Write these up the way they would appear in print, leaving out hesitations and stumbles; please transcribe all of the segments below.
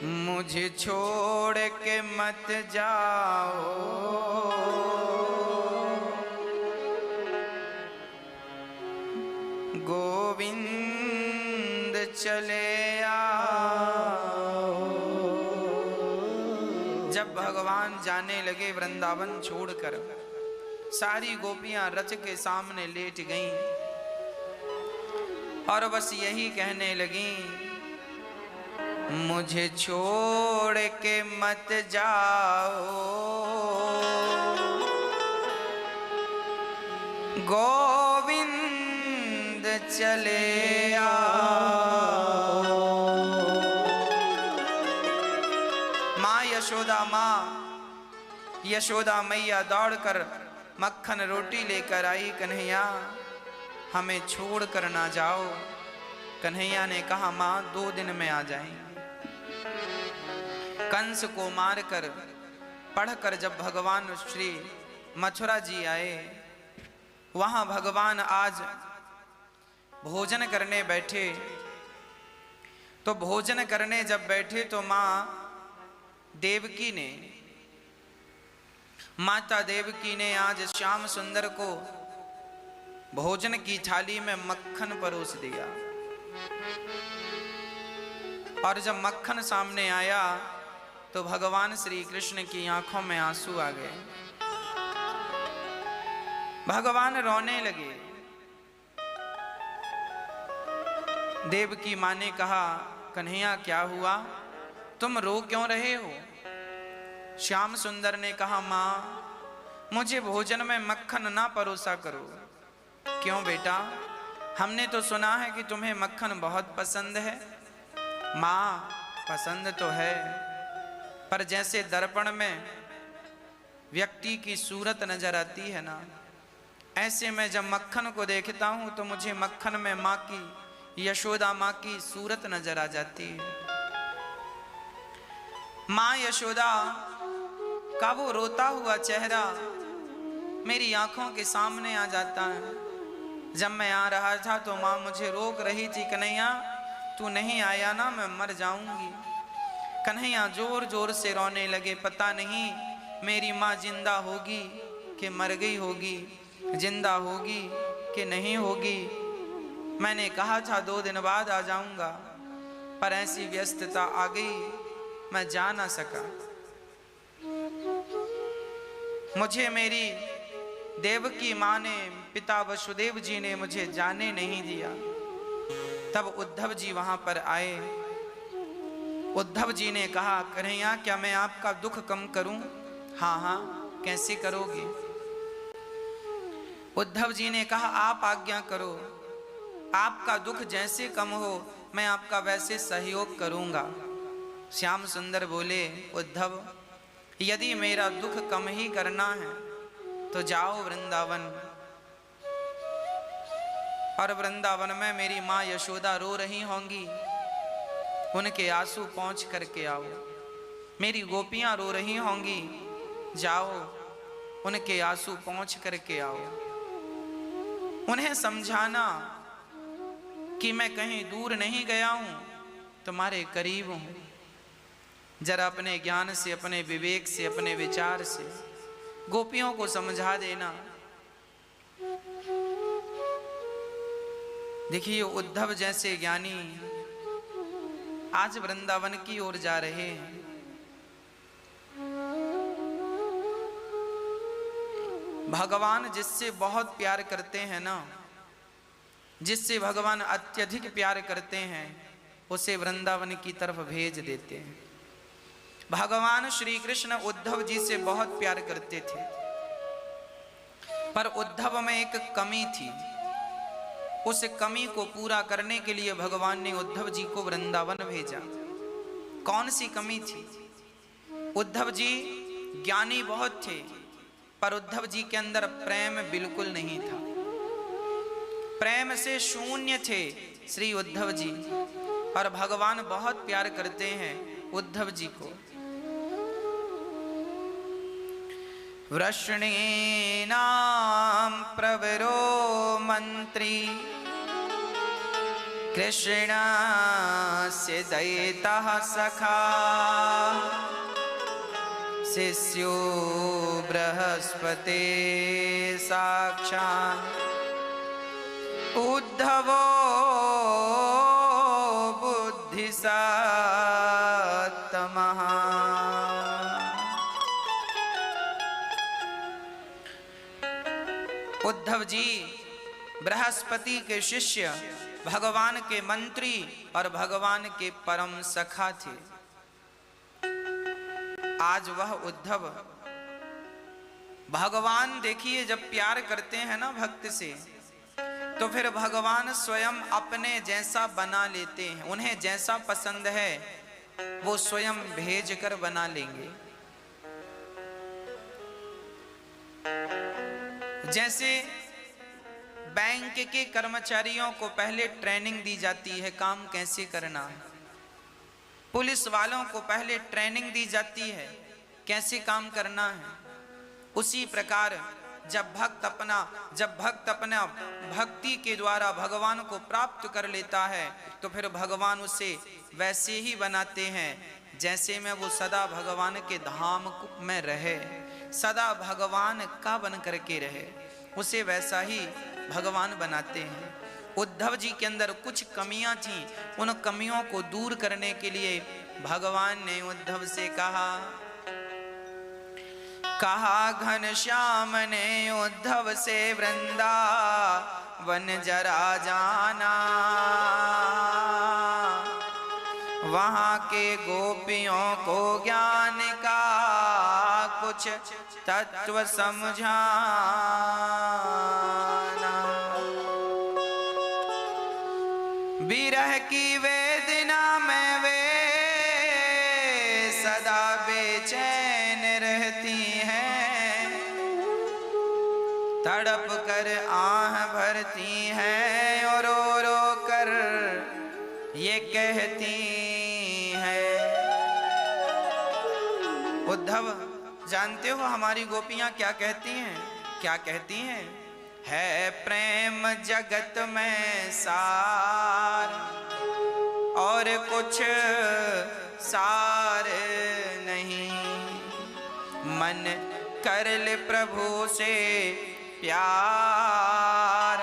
मुझे छोड़ के मत जाओ, गोविंद चले आओ। जब भगवान जाने लगे वृंदावन छोड़कर, सारी गोपियां रथ के सामने लेट गईं और बस यही कहने लगीं, मुझे छोड़ के मत जाओ, गोविंद चले आओ। माँ यशोदा मैया दौड़कर मक्खन रोटी लेकर आई। कन्हैया हमें छोड़ कर ना जाओ। कन्हैया ने कहा, माँ 2 दिन में आ जाएंगे। कंस को मारकर पढ़कर जब भगवान श्री मथुरा जी आए, वहां भगवान आज भोजन करने बैठे। तो भोजन करने जब बैठे तो माता देवकी ने आज श्याम सुंदर को भोजन की थाली में मक्खन परोस दिया। और जब मक्खन सामने आया तो भगवान श्री कृष्ण की आंखों में आंसू आ गए। भगवान रोने लगे। देवकी माँ ने कहा, कन्हैया क्या हुआ, तुम रो क्यों रहे हो? श्याम सुंदर ने कहा, माँ मुझे भोजन में मक्खन ना परोसा करो। क्यों बेटा, हमने तो सुना है कि तुम्हें मक्खन बहुत पसंद है। माँ पसंद तो है, पर जैसे दर्पण में व्यक्ति की सूरत नजर आती है ना, ऐसे मैं जब मक्खन को देखता हूं तो मुझे मक्खन में माँ की, यशोदा माँ की सूरत नजर आ जाती है। माँ यशोदा का वो रोता हुआ चेहरा मेरी आंखों के सामने आ जाता है। जब मैं आ रहा था तो माँ मुझे रोक रही थी, कन्हैया तू नहीं आया ना मैं मर जाऊंगी। कन्हैया जोर जोर से रोने लगे। पता नहीं मेरी माँ जिंदा होगी कि मर गई होगी, जिंदा होगी कि नहीं होगी। मैंने कहा था 2 दिन बाद आ जाऊंगा, पर ऐसी व्यस्तता आ गई मैं जा ना सका। मुझे मेरी देवकी माँ ने, पिता वसुदेव जी ने मुझे जाने नहीं दिया। तब उद्धव जी वहां पर आए। उद्धव जी ने कहा, कन्हैया क्या मैं आपका दुख कम करूं? हाँ हाँ, कैसे करोगे? उद्धव जी ने कहा, आप आज्ञा करो, आपका दुख जैसे कम हो मैं आपका वैसे सहयोग करूंगा। श्याम सुंदर बोले, उद्धव यदि मेरा दुख कम ही करना है तो जाओ वृंदावन, और वृंदावन में मेरी माँ यशोदा रो रही होंगी, उनके आंसू पोंछ करके आओ। मेरी गोपियां रो रही होंगी, जाओ उनके आंसू पोंछ करके आओ। उन्हें समझाना कि मैं कहीं दूर नहीं गया हूं, तुम्हारे करीब हूं। जरा अपने ज्ञान से, अपने विवेक से, अपने विचार से गोपियों को समझा देना। देखिए उद्धव जैसे ज्ञानी आज वृंदावन की ओर जा रहे हैं। भगवान जिससे बहुत प्यार करते हैं ना, जिससे भगवान अत्यधिक प्यार करते हैं, उसे वृंदावन की तरफ भेज देते हैं। भगवान श्री कृष्ण उद्धव जी से बहुत प्यार करते थे, पर उद्धव में एक कमी थी। उस कमी को पूरा करने के लिए भगवान ने उद्धव जी को वृंदावन भेजा। कौन सी कमी थी? उद्धव जी ज्ञानी बहुत थे, पर उद्धव जी के अंदर प्रेम बिल्कुल नहीं था। प्रेम से शून्य थे श्री उद्धव जी, और भगवान बहुत प्यार करते हैं उद्धव जी को। वृष्णीनां प्रवरो मंत्री कृष्णस्य दयितः सखा शिष्यो बृहस्पते साक्षात् उद्धवो बुद्धिसत्तमः। उद्धव जी बृहस्पति के शिष्य, भगवान के मंत्री और भगवान के परम सखा थे। आज वह उद्धव, भगवान देखिए जब प्यार करते हैं ना भक्त से, तो फिर भगवान स्वयं अपने जैसा बना लेते हैं। उन्हें जैसा पसंद है वो स्वयं भेज कर बना लेंगे। जैसे बैंक के कर्मचारियों को पहले ट्रेनिंग दी जाती है काम कैसे करना है, पुलिस वालों को पहले ट्रेनिंग दी जाती है कैसे काम करना है। उसी प्रकार जब भक्त अपना भक्ति के द्वारा भगवान को प्राप्त कर लेता है तो फिर भगवान उसे वैसे ही बनाते हैं जैसे में वो सदा भगवान के धाम में रहे, सदा भगवान का बन करके रहे, उसे वैसा ही भगवान बनाते हैं। उद्धव जी के अंदर कुछ कमियां थीं, उन कमियों को दूर करने के लिए भगवान ने उद्धव से कहा घनश्याम ने उद्धव से वृंदावन जरा जाना, वहां के गोपियों को ज्ञान का कुछ तत्व समझाना। विरह की वेदना में वे सदा बेचैन रहती हैं, तड़प कर आह भरती हैं और रो रो कर ये कहती हैं। उद्धव जानते हो हमारी गोपियां क्या कहती हैं? क्या कहती हैं? है प्रेम जगत में सार और कुछ सार नहीं, मन कर ले प्रभु से प्यार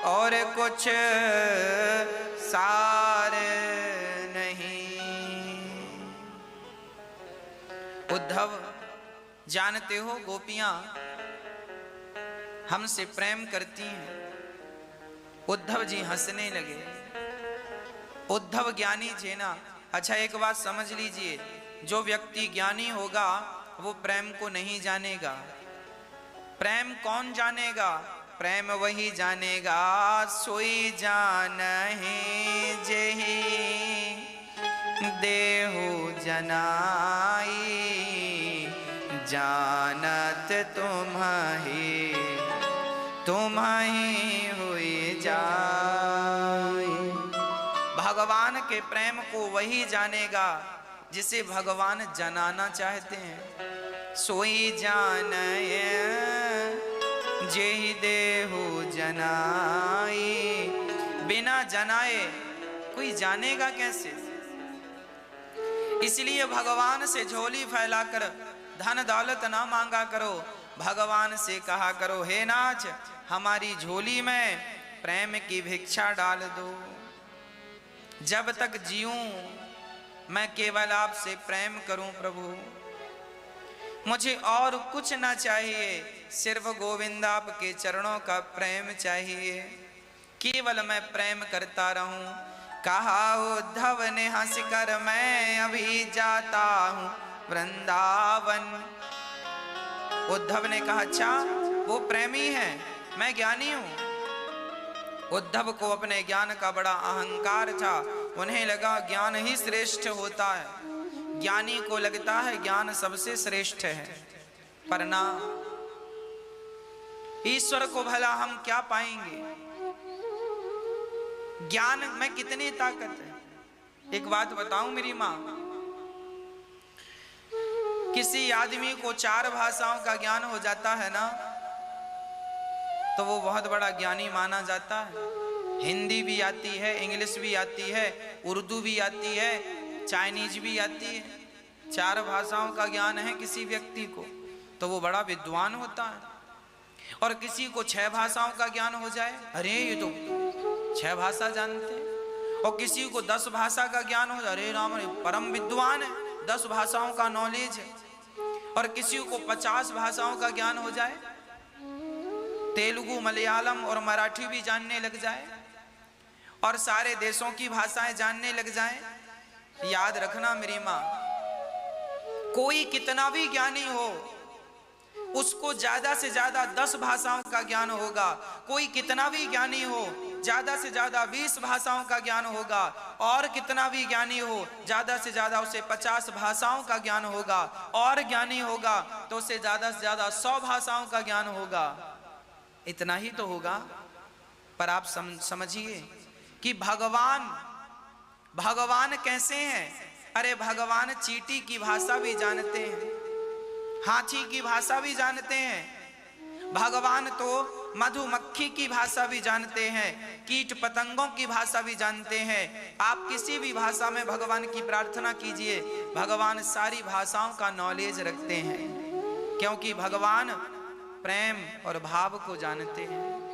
और कुछ सार नहीं। उद्धव जानते हो गोपियां हमसे प्रेम करती हैं। उद्धव जी हंसने लगे। उद्धव ज्ञानी थे ना। अच्छा एक बात समझ लीजिए, जो व्यक्ति ज्ञानी होगा वो प्रेम को नहीं जानेगा। प्रेम कौन जानेगा? प्रेम वही जानेगा सोई जानहि जेहि देहु जनाई, जानत तुम्हि हुई जाई। भगवान के प्रेम को वही जानेगा जिसे भगवान जनाना चाहते हैं। सोई जानय जेहि देहु जनाई, बिना जनाए कोई जानेगा कैसे? इसलिए भगवान से झोली फैलाकर धन दौलत ना मांगा करो, भगवान से कहा करो हे नाथ हमारी झोली में प्रेम की भिक्षा डाल दो। जब तक जीऊं मैं केवल आपसे प्रेम करूं प्रभु, मुझे और कुछ ना चाहिए, सिर्फ गोविंद आपके चरणों का प्रेम चाहिए, केवल मैं प्रेम करता रहूं। कहा उद्धव ने हंसकर मैं अभी जाता हूं वृंदावन। उद्धव ने कहा अच्छा वो प्रेमी है, मैं ज्ञानी हूं। उद्धव को अपने ज्ञान का बड़ा अहंकार था। उन्हें लगा ज्ञान ही श्रेष्ठ होता है, ज्ञानी को लगता है ज्ञान सबसे श्रेष्ठ है। पर ना, ईश्वर को भला हम क्या पाएंगे? ज्ञान में कितनी ताकत है। एक बात बताऊं मेरी मां, किसी आदमी को 4 भाषाओं का ज्ञान हो जाता है ना तो वो बहुत बड़ा ज्ञानी माना जाता है। हिंदी भी आती है, इंग्लिश भी आती है, उर्दू भी आती है, चाइनीज भी आती है। 4 भाषाओं का ज्ञान है किसी व्यक्ति को तो वो बड़ा विद्वान होता है। और किसी को 6 भाषाओं का ज्ञान हो जाए, अरे ये तो 6 भाषा जानते हैं। और किसी को 10 भाषा का ज्ञान हो जाए, अरे राम रे परम विद्वान है, 10 भाषाओं का नॉलेज है। और किसी को 50 भाषाओं का ज्ञान हो जाए, तेलुगु, मलयालम और मराठी भी जानने लग जाए और सारे देशों की भाषाएं जानने लग जाए। याद रखना मेरी माँ, कोई कितना भी ज्ञानी हो उसको ज्यादा से ज्यादा 10 भाषाओं का ज्ञान होगा। कोई कितना भी ज्ञानी हो ज्यादा से ज्यादा 20 भाषाओं का ज्ञान होगा। और कितना भी ज्ञानी हो ज्यादा से ज्यादा उसे 50 भाषाओं का ज्ञान होगा। और ज्ञानी होगा तो उसे ज्यादा से ज्यादा 100 भाषाओं का ज्ञान होगा। इतना ही तो होगा। पर आप समझिए कि भगवान कैसे हैं। अरे भगवान चींटी की भाषा भी जानते हैं, हाथी की भाषा भी जानते हैं। भगवान तो मधुमक्खी की भाषा भी जानते हैं, कीट पतंगों की भाषा भी जानते हैं। आप किसी भी भाषा में भगवान की प्रार्थना कीजिए, भगवान सारी भाषाओं का नॉलेज रखते हैं, क्योंकि भगवान प्रेम और भाव को जानते हैं।